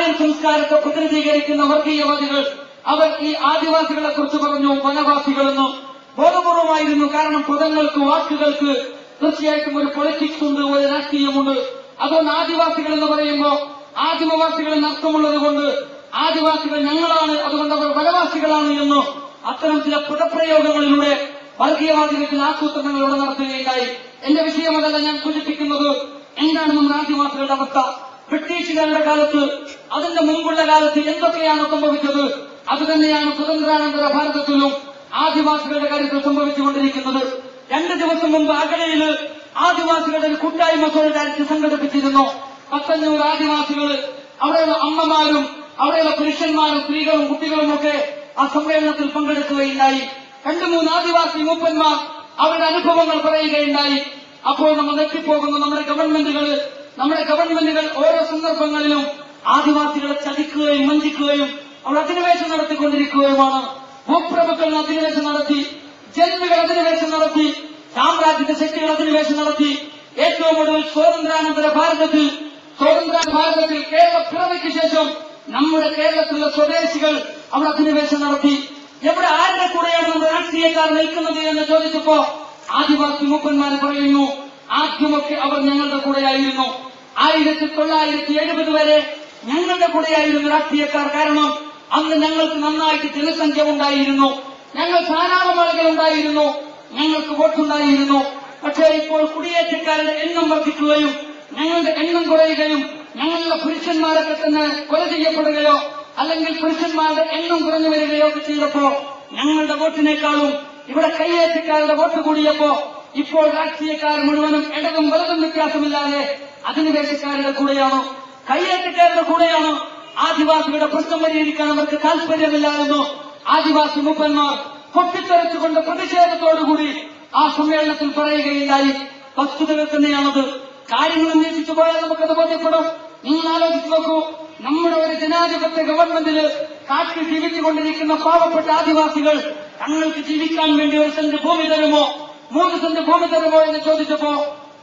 ആര്യൻ സംസ്കാരത്തെ പ്രതിനിധീകരിക്കുന്ന വർഗീയവാദികൾ അവർ ഈ ആദിവാസികളെ കുറിച്ച് പറഞ്ഞു വനവാസികളെന്ന്. ബോധപൂർവമായിരുന്നു. കാരണം പദങ്ങൾക്ക് വാക്കുകൾക്ക് തീർച്ചയായിട്ടും ഒരു പൊളിറ്റിക്സ് ഉണ്ട്, ഒരു രാഷ്ട്രീയമുണ്ട്. അതുകൊണ്ട് ആദിവാസികൾ എന്ന് പറയുമ്പോൾ ആദിമവാസികൾ അർത്ഥമുള്ളത് കൊണ്ട് ആദിവാസികൾ ഞങ്ങളാണ്, അതുകൊണ്ട് അവർ വനവാസികളാണ് എന്ന് അത്തരം ചില പദപ്രയോഗങ്ങളിലൂടെ വർഗീയവാദികൾ ആസൂത്രണങ്ങളിലൂടെ നടത്തുകയുണ്ടായി. എന്റെ വിഷയം അതല്ല ഞാൻ സൂചിപ്പിക്കുന്നത്. എന്താണ് നമ്മുടെ ആദിവാസികളുടെ അവസ്ഥ? ബ്രിട്ടീഷുകാരുടെ കാലത്ത്, അതിന്റെ മുമ്പുള്ള കാലത്ത് എന്തൊക്കെയാണ് സംഭവിച്ചത് അതുതന്നെയാണ് സ്വതന്ത്രാനന്തര ഭാരതത്തിലും ആദിവാസികളുടെ കാര്യത്തിൽ സംഭവിച്ചുകൊണ്ടിരിക്കുന്നത്. 2 ദിവസം മുമ്പ് അകലയിൽ ആദിവാസികളുടെ ഒരു കൂട്ടായ്മ സോളിഡാരിറ്റി സംഘടിപ്പിച്ചിരുന്നു. 500 ആദിവാസികൾ, അവിടെയുള്ള അമ്മമാരും അവിടെയുള്ള പുരുഷന്മാരും സ്ത്രീകളും കുട്ടികളും ഒക്കെ ആ സമ്മേളനത്തിൽ പങ്കെടുക്കുകയുണ്ടായി. 2-3 ആദിവാസി മൂപ്പന്മാർ അവരുടെ അനുഭവങ്ങൾ പറയുകയുണ്ടായി. അപ്പോൾ നമ്മൾ എത്തിപ്പോകുന്നു. നമ്മുടെ ഗവൺമെന്റുകൾ ഓരോ സന്ദർഭങ്ങളിലും ആദിവാസികളെ ചതിക്കുകയും വഞ്ചിക്കുകയും അവർ അധിനിവേശം നടത്തിക്കൊണ്ടിരിക്കുകയുമാണ്. ഭൂപ്രഭുക്കൾ അധിനിവേശം നടത്തി, ജന്മികൾ അധിനിവേശം നടത്തി, സാമ്രാജ്യത്തെ ശക്തികൾ അധിനിവേശം നടത്തി. ഏറ്റവും ഒടുവിൽ സ്വാതന്ത്ര്യാനന്തര ഭാരതത്തിൽ കേരള പിറവിക്ക് ശേഷം നമ്മുടെ കേരളത്തിലെ സ്വദേശികൾ അവർ അധിനിവേശം നടത്തി. എവിടെ ആരുടെ കൂടെയാണ് നമ്മുടെ രാഷ്ട്രീയക്കാർ നിൽക്കുന്നത് എന്ന് ചോദിച്ചപ്പോ ആദിവാസി മൂപ്പന്മാർ പറയുന്നു, ആദ്യമൊക്കെ അവർ ഞങ്ങളുടെ കൂടെയായിരുന്നു. 1970 വരെ ഞങ്ങളുടെ കൂടെയായിരുന്നു രാഷ്ട്രീയക്കാർ. കാരണം അന്ന് ഞങ്ങൾക്ക് നന്നായിട്ട് ജനസംഖ്യ ഉണ്ടായിരുന്നു, ഞങ്ങൾ ധാരാളം ആളുകൾ ഉണ്ടായിരുന്നു, ഞങ്ങൾക്ക് വോട്ടുണ്ടായിരുന്നു. പക്ഷേ ഇപ്പോൾ കുടിയേറ്റക്കാരുടെ എണ്ണം വർദ്ധിക്കുകയും ഞങ്ങളുടെ എണ്ണം കുറയുകയും ഞങ്ങളുടെ പുരുഷന്മാരൊക്കെ തന്നെ കൊല ചെയ്യപ്പെടുകയോ അല്ലെങ്കിൽ പുരുഷന്മാരുടെ എണ്ണം കുറഞ്ഞു വരികയോ ഒക്കെ ചെയ്തപ്പോ ഞങ്ങളുടെ വോട്ടിനേക്കാളും ഇവിടെ കയ്യേറ്റക്കാരുടെ വോട്ട് കൂടിയപ്പോ ഇപ്പോൾ രാഷ്ട്രീയക്കാർ മുഴുവനും ഇടതും വലതും വ്യത്യാസമില്ലാതെ അധിനിവേശക്കാരുടെ കൂടെയാണ്, കയ്യേറ്റക്കാരുടെ കൂടെയാണ്. ആദിവാസികളുടെ പ്രശ്നം പരിഹരിക്കാൻ അവർക്ക് താല്പര്യമില്ല എന്ന് ആദിവാസി മൂപ്പന്മാർ പൊട്ടിത്തെറിച്ചുകൊണ്ട് പ്രതിഷേധത്തോടുകൂടി ആ സമ്മേളനത്തിൽ പറയുകയുണ്ടായി. വസ്തുതകൾ തന്നെയാണത്. കാര്യങ്ങൾ അന്വേഷിച്ചു പോയാൽ നമുക്കത് ബോധ്യപ്പെടും. നിങ്ങൾ ആലോചിച്ച് നോക്കൂ, നമ്മുടെ ഒരു ജനാധിപത്യ ഗവൺമെന്റില് കാട്ടിൽ ജീവിച്ചുകൊണ്ടിരിക്കുന്ന പാവപ്പെട്ട ആദിവാസികൾ തങ്ങൾക്ക് ജീവിക്കാൻ വേണ്ടി 1 സെന്റ് ഭൂമി തരുമോ, 3 സെന്റ് ഭൂമി തരുമോ എന്ന് ചോദിച്ചപ്പോ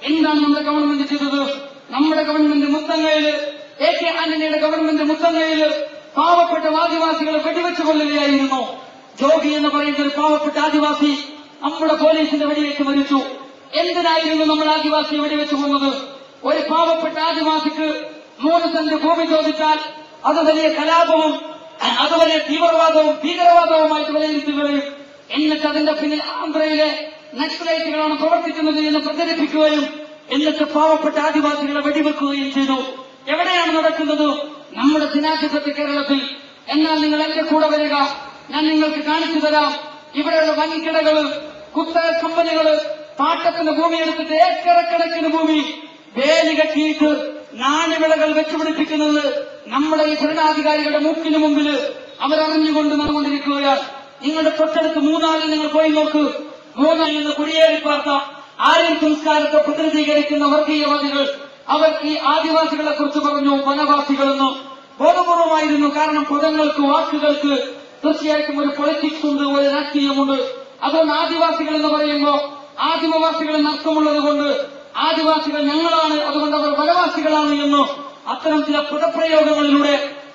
എന്താണ് നമ്മുടെ ഗവൺമെന്റ് ചെയ്തത്? നമ്മുടെ ഗവൺമെന്റ് മുത്തങ്ങയില്, AK ആന്റണിയുടെ ഗവൺമെന്റ് മുത്തങ്ങയില് പാവപ്പെട്ട ആദിവാസികളെ വെടിവെച്ചു കൊള്ളുകയായിരുന്നു. ജോഗി എന്ന് പറയുന്ന ഒരു പാവപ്പെട്ട ആദിവാസി നമ്മുടെ പോലീസിന്റെ വെടിവെച്ച് മരിച്ചു. എന്തിനായിരുന്നു നമ്മൾ ആദിവാസിയെ വെടിവെച്ചു കൊന്നത്? ഒരു പാവപ്പെട്ട ആദിവാസിക്ക് 3 സെന്റ് ഭൂമി ചോദിച്ചാൽ അത് വലിയ കലാപവും അത് വലിയ തീവ്രവാദവും ഭീകരവാദവുമായിട്ട് വിലയിരുത്തുകയും എന്നിട്ട് അതിന്റെ പിന്നിൽ ആന്ധ്രയിലെ നക്സലൈറ്റുകളാണ് പ്രവർത്തിക്കുന്നത് എന്ന് പ്രചരിപ്പിക്കുകയും എന്നിട്ട് പാവപ്പെട്ട ആദിവാസികളെ വെടിവെക്കുകയും ചെയ്തു. എവിടെയാണ് നടക്കുന്നത്? നമ്മുടെ ജനാധിപത്യ കേരളത്തിൽ. എന്നാൽ നിങ്ങൾ എന്റെ കൂടെ വരിക, ഞാൻ നിങ്ങൾക്ക് കാണിച്ചു തരാം. ഇവിടെയുള്ള വൻകിടകള്, കുത്തക കമ്പനികള് പാട്ടത്തിന് ഭൂമി എടുത്തിട്ട് ഏക്കറക്കണക്കിന് ഭൂമി വേലി കെട്ടിയിട്ട് നാണ്യവിളകൾ വെച്ചുപിടിപ്പിക്കുന്നത് നമ്മുടെ ഈ ഭരണാധികാരികളുടെ മൂക്കിന് മുമ്പിൽ അവരറിഞ്ഞുകൊണ്ട് നടന്നുകൊണ്ടിരിക്കുകയാണ്. നിങ്ങളുടെ തൊട്ടടുത്ത് മൂന്നാറിൽ നിങ്ങൾ പോയി നോക്ക്. മൂന്നാറിൽ നിന്ന് കുടിയേറിപ്പാർത്ത ആര്യൻ സംസ്കാരത്തെ പ്രതിനിധീകരിക്കുന്ന വർഗീയവാദികൾ അവർ ഈ ആദിവാസികളെ കുറിച്ച് പറഞ്ഞു വനവാസികളെന്ന്. ബോധപൂർവമായിരുന്നു. കാരണം പദങ്ങൾക്ക് വാക്കുകൾക്ക് തീർച്ചയായിട്ടും ഒരു പൊളിറ്റിക്സ് ഉണ്ട്, ഒരു രാഷ്ട്രീയമുണ്ട്. അതുകൊണ്ട് ആദിവാസികൾ എന്ന് പറയുമ്പോൾ ആദിമവാസികൾ അർത്ഥമുള്ളത് കൊണ്ട് ആദിവാസികൾ ഞങ്ങളാണ്, അതുകൊണ്ട് അവർ വനവാസികളാണ് എന്ന് അത്തരം ചില പദപ്രയോഗങ്ങളിലൂടെ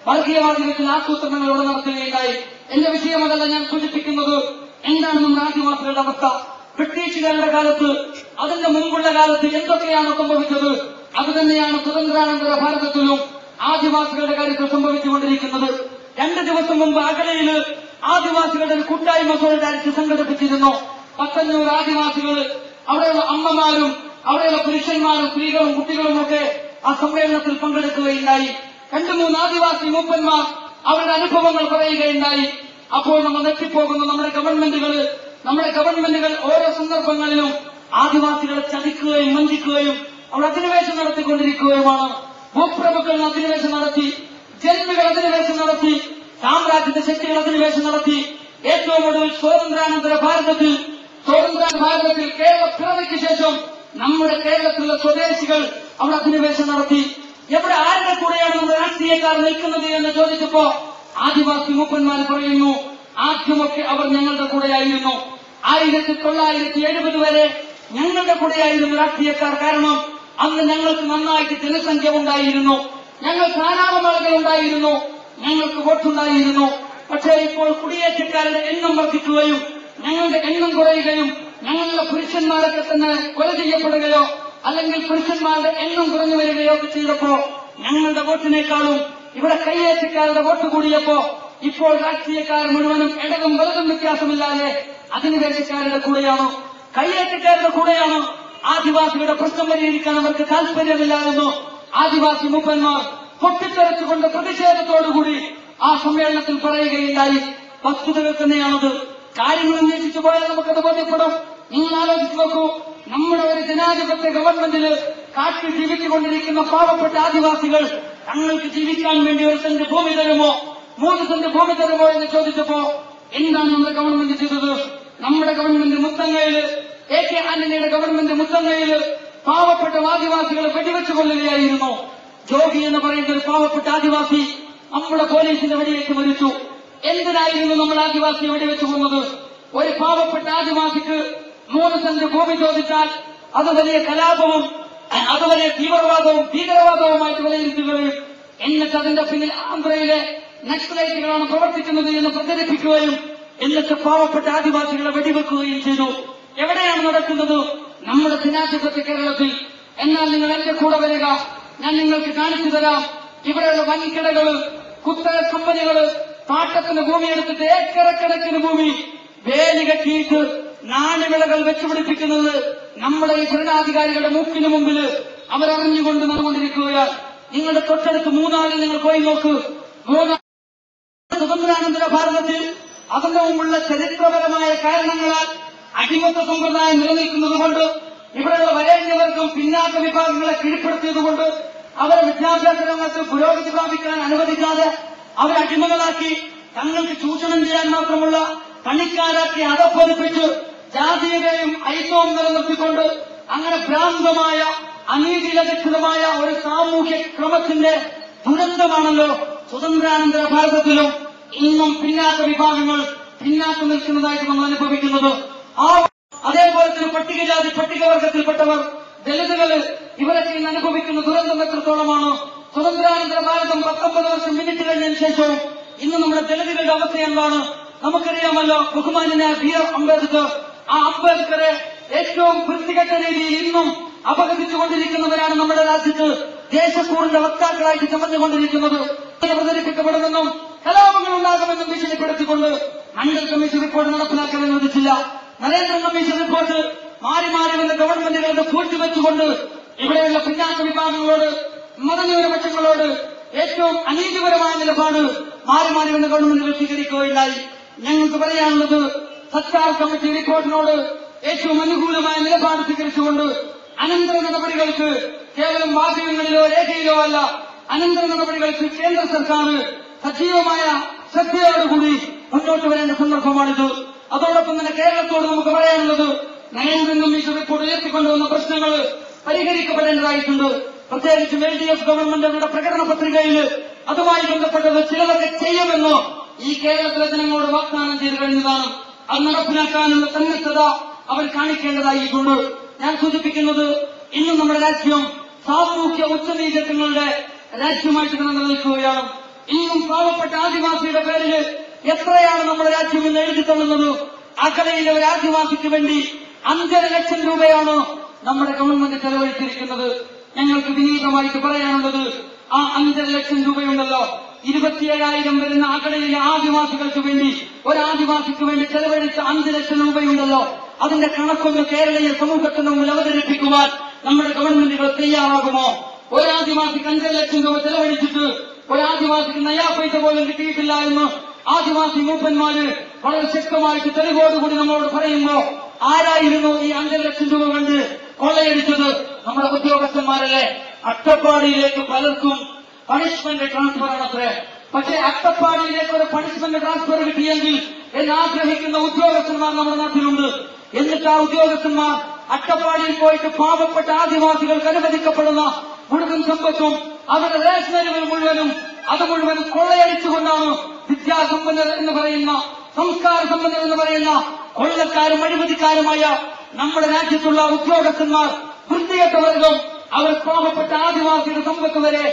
വർഗീയവാദികൾ ആസൂത്രണങ്ങളിലൂടെ നടത്തുകയുണ്ടായി. എന്റെ വിഷയം അതല്ല ഞാൻ സൂചിപ്പിക്കുന്നത്. എന്താണ് നമ്മുടെ ആദിവാസികളുടെ അവസ്ഥ? ബ്രിട്ടീഷുകാരുടെ കാലത്ത്, അതിന്റെ മുമ്പുള്ള കാലത്ത് എന്തൊക്കെയാണ് സംഭവിച്ചത് അതുതന്നെയാണ് സ്വതന്ത്രാനന്തര ഭാരതത്തിലും ആദിവാസികളുടെ കാര്യത്തിൽ സംഭവിച്ചുകൊണ്ടിരിക്കുന്നത്. 2 ദിവസം മുമ്പ് അകലയിൽ ആദിവാസികളുടെ ഒരു കൂട്ടായ്മ സോളിഡാരിറ്റി സംഘടിപ്പിച്ചിരുന്നു. 500 ആദിവാസികൾ, അവിടെയുള്ള അമ്മമാരും അവിടെയുള്ള പുരുഷന്മാരും സ്ത്രീകളും കുട്ടികളും ഒക്കെ ആ സമ്മേളനത്തിൽ പങ്കെടുക്കുകയുണ്ടായി. 2-3 ആദിവാസി മൂപ്പന്മാർ അവരുടെ അനുഭവങ്ങൾ പറയുകയുണ്ടായി. അപ്പോൾ നമ്മൾ എത്തിപ്പോകുന്നു. നമ്മുടെ ഗവൺമെന്റുകൾ ഓരോ സന്ദർഭങ്ങളിലും ആദിവാസികളെ ചതിക്കുകയും വഞ്ചിക്കുകയും അവർ അധിനിവേശം നടത്തിക്കൊണ്ടിരിക്കുകയുമാണ്. ഭൂപ്രഭുക്കൾ അധിനിവേശം നടത്തി, ജന്മികൾ അധിനിവേശം നടത്തി, സാമ്രാജ്യത്തെ ശക്തികൾ അധിനിവേശം നടത്തി. ഏറ്റവും ഒടുവിൽ സ്വാതന്ത്ര്യാനന്തര ഭാരതത്തിൽ കേരള പിറവിക്ക് ശേഷം നമ്മുടെ കേരളത്തിലെ സ്വദേശികൾ അവർ അധിനിവേശം നടത്തി. എവിടെ ആരുടെ കൂടെയാണ് നമ്മുടെ രാഷ്ട്രീയക്കാർ നിൽക്കുന്നത് എന്ന് ചോദിച്ചപ്പോ ആദിവാസി മൂപ്പന്മാർ പറയുന്നു, ആദ്യമൊക്കെ അവർ ഞങ്ങളുടെ കൂടെയായിരുന്നു. 1970 വരെ ഞങ്ങളുടെ കൂടെയായിരുന്നു രാഷ്ട്രീയക്കാർ. കാരണം അന്ന് ഞങ്ങൾക്ക് നന്നായിട്ട് ജനസംഖ്യ ഉണ്ടായിരുന്നു, ഞങ്ങൾ ധാരാളം ആളുകൾ ഉണ്ടായിരുന്നു, ഞങ്ങൾക്ക് വോട്ടുണ്ടായിരുന്നു. പക്ഷേ ഇപ്പോൾ കുടിയേറ്റക്കാരുടെ എണ്ണം വർദ്ധിക്കുകയും ഞങ്ങളുടെ എണ്ണം കുറയുകയും ഞങ്ങളുടെ പുരുഷന്മാരൊക്കെ തന്നെ കൊല ചെയ്യപ്പെടുകയോ അല്ലെങ്കിൽ പുരുഷന്മാരുടെ എണ്ണം കുറഞ്ഞു വരികയോ ഒക്കെ ചെയ്തപ്പോ ഞങ്ങളുടെ വോട്ടിനേക്കാളും ഇവിടെ കയ്യേറ്റക്കാരുടെ വോട്ട് കൂടിയപ്പോ ഇപ്പോൾ രാഷ്ട്രീയക്കാർ മുഴുവനും ഇടതും വലതും വ്യത്യാസമില്ലാതെ അധിനിവേശക്കാരുടെ കൂടെയാണ്, കയ്യേറ്റക്കാരുടെ കൂടെയാണ്. ആദിവാസികളുടെ പ്രശ്നം പരിഹരിക്കാൻ അവർക്ക് താല്പര്യമില്ല എന്ന് ആദിവാസി മൂപ്പന്മാർ പൊട്ടിത്തെറിച്ചുകൊണ്ട് പ്രതിഷേധത്തോടുകൂടി ആ സമ്മേളനത്തിൽ പറയുകയുണ്ടായി. വസ്തുതകൾ തന്നെയാണത്. കാര്യങ്ങൾ അന്വേഷിച്ചു പോയാൽ നമുക്കത് ബോധ്യപ്പെടും. നിങ്ങൾ ആലോചിച്ച് നോക്കൂ, നമ്മുടെ ഒരു ജനാധിപത്യ ഗവൺമെന്റില് കാട്ടിൽ ജീവിച്ചുകൊണ്ടിരിക്കുന്ന പാവപ്പെട്ട ആദിവാസികൾ തങ്ങൾക്ക് ജീവിക്കാൻ വേണ്ടി 1 സെന്റ് ഭൂമി തരുമോ 3 സെന്റ് ഭൂമി തരുമോ എന്ന് ചോദിച്ചപ്പോ എന്താണ് നമ്മുടെ ഗവൺമെന്റ് ചെയ്തത്? നമ്മുടെ ഗവൺമെന്റ് മുത്തങ്ങയില്, AK ആന്റണിയുടെ ഗവൺമെന്റ് മുത്തങ്ങയില് പാവപ്പെട്ട ആദിവാസികളെ വെടിവെച്ചു കൊല്ലുകയായിരുന്നു. ജോഗി എന്ന് പറയുന്ന ഒരു പാവപ്പെട്ട ആദിവാസി നമ്മുടെ പോലീസിന്റെ വെടിയേറ്റ് മരിച്ചു. എന്തിനായിരുന്നു നമ്മൾ ആദിവാസിയെ വെടിവെച്ചു കൊന്നത്? ഒരു പാവപ്പെട്ട ആദിവാസിക്ക് 3 സെന്റ് ഭൂമി ചോദിച്ചാൽ അത് വലിയ കലാപവും അത് വലിയ തീവ്രവാദവും ഭീകരവാദവുമായിട്ട് വിലയിരുത്തുകയും എന്നിട്ട് അതിന്റെ പിന്നിൽ ആന്ധ്രയിലെ നക്സലൈറ്റുകളാണ് പ്രവർത്തിക്കുന്നത് എന്ന് പ്രചരിപ്പിക്കുകയും എന്നിട്ട് പാവപ്പെട്ട ആദിവാസികളെ വെടിവെക്കുകയും ചെയ്തു. എവിടെയാണ് നടക്കുന്നത്? നമ്മുടെ ജനാധിപത്യ കേരളത്തിൽ. എന്നാൽ നിങ്ങൾ എന്റെ കൂടെ വരിക, ഞാൻ നിങ്ങൾക്ക് കാണിച്ചു തരാം. ഇവിടെയുള്ള വൻകിടകള്, കുത്തക കമ്പനികള് പാട്ടത്തിന് ഭൂമി എടുത്തിട്ട് ഏക്കറക്കണക്കിന് ഭൂമി വേലി കെട്ടിയിട്ട് നാണ്യവിളകൾ വെച്ചുപിടിപ്പിക്കുന്നത് നമ്മുടെ ഈ ഭരണാധികാരികളുടെ മൂക്കിന് മുമ്പിൽ അവരറിഞ്ഞുകൊണ്ട് നടന്നുകൊണ്ടിരിക്കുകയാണ്. നിങ്ങളുടെ തൊട്ടടുത്ത് മൂന്നാറിൽ നിങ്ങൾ പോയി നോക്ക്. സ്വതന്ത്രാനന്തര ഭാരതത്തിൽ അതിന്റെ മുമ്പുള്ള ചരിത്രപരമായ കാരണങ്ങളാൽ അടിമത്ത സമ്പ്രദായം നിലനിൽക്കുന്നതുകൊണ്ട് ഇവിടെയുള്ള വരേണ്യവർഗം പിന്നാക്ക വിഭാഗങ്ങളെ കീഴ്പ്പെടുത്തിയതുകൊണ്ട് അവരെ വിദ്യാഭ്യാസ രംഗത്ത് പുരോഗതി പ്രാപിക്കാൻ അനുവദിക്കാതെ അവരെ അടിമകളാക്കി തങ്ങൾക്ക് ചൂഷണം ചെയ്യാൻ മാത്രമുള്ള പണിക്കാരാക്കി അധപ്പതിപ്പിച്ച് ജാതീയതയും ഐക്യവും നിലനിർത്തിക്കൊണ്ട് അങ്ങനെ ഭ്രാന്തമായ അനീതിയിലധിഷ്ഠിതമായ ഒരു സാമൂഹ്യ ക്രമത്തിന്റെ ദുരന്തമാണല്ലോ സ്വതന്ത്രാനന്തര ഭാരതത്തിലും ഇന്നും പിന്നാക്ക വിഭാഗങ്ങൾ പിന്നാക്കം നിൽക്കുന്നതായിട്ട് നമ്മൾ അനുഭവിക്കുന്നത്. അതേപോലെ തന്നെ പട്ടികജാതി പട്ടികവർഗത്തിൽപ്പെട്ടവർ, ദളിതുകള്, ഇവരൊക്കെ ഇന്ന് അനുഭവിക്കുന്ന ദുരന്തം എത്രത്തോളമാണ്? സ്വതന്ത്രാനന്തര ഭാരതം 19 വർഷം പിന്നിട്ട് കഴിഞ്ഞതിന് ശേഷവും ഇന്ന് നമ്മുടെ ദളിതുകളുടെ അവസ്ഥ എന്താണ്? നമുക്കറിയാമല്ലോ, ബഹുമാന്യനായ B.R. അംബേദ്കർ. ആ അംബേദ്കറെ ഏറ്റവും വൃത്തികെട്ട രീതിയിൽ ഇന്നും അപഹസിച്ചുകൊണ്ടിരിക്കുന്നവരാണ് നമ്മുടെ രാജ്യത്ത് ദേശക്കൂറിന്റെ വക്താക്കളായിട്ട് ചമഞ്ഞുകൊണ്ടിരിക്കുന്നത്. പ്രചരിപ്പിക്കപ്പെടുമെന്നും കലാപങ്ങൾ ഉണ്ടാകുമെന്നും ഭീഷണിപ്പെടുത്തിക്കൊണ്ട് മണ്ഡൽ കമ്മീഷൻ റിപ്പോർട്ട് നടപ്പിലാക്കാൻ അനുവദിച്ചില്ല. നരേന്ദ്ര കമ്മീഷൻ റിപ്പോർട്ട് മാറി മാറി വന്ന ഗവൺമെന്റുകളുടെ പൂഴ്ത്തിവെച്ചുകൊണ്ട് ഇവിടെയുള്ള പിന്നാക്ക വിഭാഗങ്ങളോട്, മതന്യൂനപക്ഷങ്ങളോട് ഏറ്റവും അനീതിപരമായ നിലപാട് മാറി മാറി വന്ന ഗവൺമെന്റുകൾ സ്വീകരിക്കുകയുണ്ടായി. ഞങ്ങൾക്ക് പറയാനുള്ളത്, സർക്കാർ കമ്മിറ്റി റിപ്പോർട്ടിനോട് ഏറ്റവും അനുകൂലമായ നിലപാട് സ്വീകരിച്ചുകൊണ്ട് അനന്തര നടപടികൾക്ക് കേവലം വാചകങ്ങളിലോ രേഖയിലോ അല്ല, അനന്തര നടപടികൾക്ക് കേന്ദ്ര സർക്കാർ സജീവമായ ശ്രദ്ധയോടുകൂടി മുന്നോട്ട് വരേണ്ട സന്ദർഭമാണിത്. അതോടൊപ്പം തന്നെ കേരളത്തോട് നമുക്ക് പറയാനുള്ളത്, നരേന്ദ്രൻ കമ്മീഷൻ റിപ്പോർട്ട് ഉയർത്തിക്കൊണ്ടുവന്ന പ്രശ്നങ്ങൾ പരിഹരിക്കപ്പെടേണ്ടതായിട്ടുണ്ട്. പ്രത്യേകിച്ചും LDF ഗവൺമെന്റുകളുടെ പ്രകടന പത്രികയിൽ അതുമായി ബന്ധപ്പെട്ടത് ചിലതൊക്കെ ചെയ്യുമെന്ന് ഈ കേരളത്തിലെ ജനങ്ങളോട് വാഗ്ദാനം ചെയ്തു കഴിഞ്ഞതാണ്. അത് നടപ്പിലാക്കാനുള്ള സന്നദ്ധത അവർ കാണിക്കേണ്ടതായിട്ടുണ്ട്. ഞാൻ സൂചിപ്പിക്കുന്നത്, ഇന്നും നമ്മുടെ രാജ്യം സാമൂഹ്യ ഉച്ചനീചത്വങ്ങളുടെ രാജ്യമായിട്ട് തന്നെ നിലനിൽക്കുകയാണ്. ഇന്നും പാവപ്പെട്ട ആദിവാസിയുടെ പേരിൽ എത്രയാണ് നമ്മുടെ രാജ്യം ഇന്ന് എഴുതി തള്ളുന്നത്? അകലയിലെ ഒരു ആദിവാസിക്ക് വേണ്ടി 5.5 ലക്ഷം രൂപയാണ് നമ്മുടെ ഗവൺമെന്റ് ചെലവഴിച്ചിരിക്കുന്നത്. ഞങ്ങൾക്ക് വിനീതമായിട്ട് പറയാനുള്ളത്, ആ 5.5 ലക്ഷം രൂപയുണ്ടല്ലോ, 27,000 വരുന്ന അകലയിലെ ആദിവാസികൾക്ക് വേണ്ടി, ഒരാദിവാസിക്ക് വേണ്ടി ചെലവഴിച്ച 5 ലക്ഷം രൂപയുണ്ടല്ലോ, അതിന്റെ കണക്കൊന്ന് കേരളീയ സമൂഹത്തിന് മുമ്പിൽ അവതരിപ്പിക്കുവാൻ നമ്മുടെ ഗവൺമെന്റുകൾ തയ്യാറാകുമോ? ഒരാദിവാസിക്ക് 5.5 ലക്ഷം രൂപ ചെലവഴിച്ചിട്ട് ഒരാദിവാസിക്ക് നയാ പൈസ പോലും കിട്ടിയിട്ടില്ല എന്ന് ആദിവാസി മൂപ്പന്മാര് വളരെ ശക്തമായിട്ട് തെളിവോടുകൂടി നമ്മളോട് പറയുമ്പോ, ആരായിരുന്നു ഈ 5.5 ലക്ഷം രൂപ കൊണ്ട് കൊള്ളയടിച്ചത്? നമ്മുടെ ഉദ്യോഗസ്ഥന്മാരല്ലേ? അട്ടപ്പാടിയിലേക്ക് പലർക്കും പണിഷ്മെന്റ് ട്രാൻസ്ഫർ ആണത്രേ. പക്ഷേ അട്ടപ്പാടിയിലേക്ക് ഒരു പണിഷ്മെന്റ് ട്രാൻസ്ഫർ കിട്ടിയെങ്കിൽ എന്നാഗ്രഹിക്കുന്ന ഉദ്യോഗസ്ഥന്മാർ നമ്മുടെ നാട്ടിലുണ്ട്. എന്നിട്ട് ആ ഉദ്യോഗസ്ഥന്മാർ അട്ടപ്പാടിയിൽ പോയിട്ട് പാവപ്പെട്ട ആദിവാസികൾക്ക് അനുവദിക്കപ്പെടുന്ന മുഴുവൻ സമ്പത്തും അവരുടെ റേഷനറികൾ മുഴുവനും കൊള്ളയടിച്ചുകൊണ്ടാണ് വിദ്യാസമ്പന്നർ എന്ന് പറയുന്ന, സംസ്കാര സമ്പന്നർ എന്ന് പറയുന്ന കൊള്ളക്കാരും അഴിമതിക്കാരുമായ നമ്മുടെ രാജ്യത്തുള്ള ഉദ്യോഗസ്ഥന്മാർ, വൃത്തികെട്ട വർഗം, അവർ പാവപ്പെട്ട ആദിവാസിയുടെ സമ്പത്ത് വരെ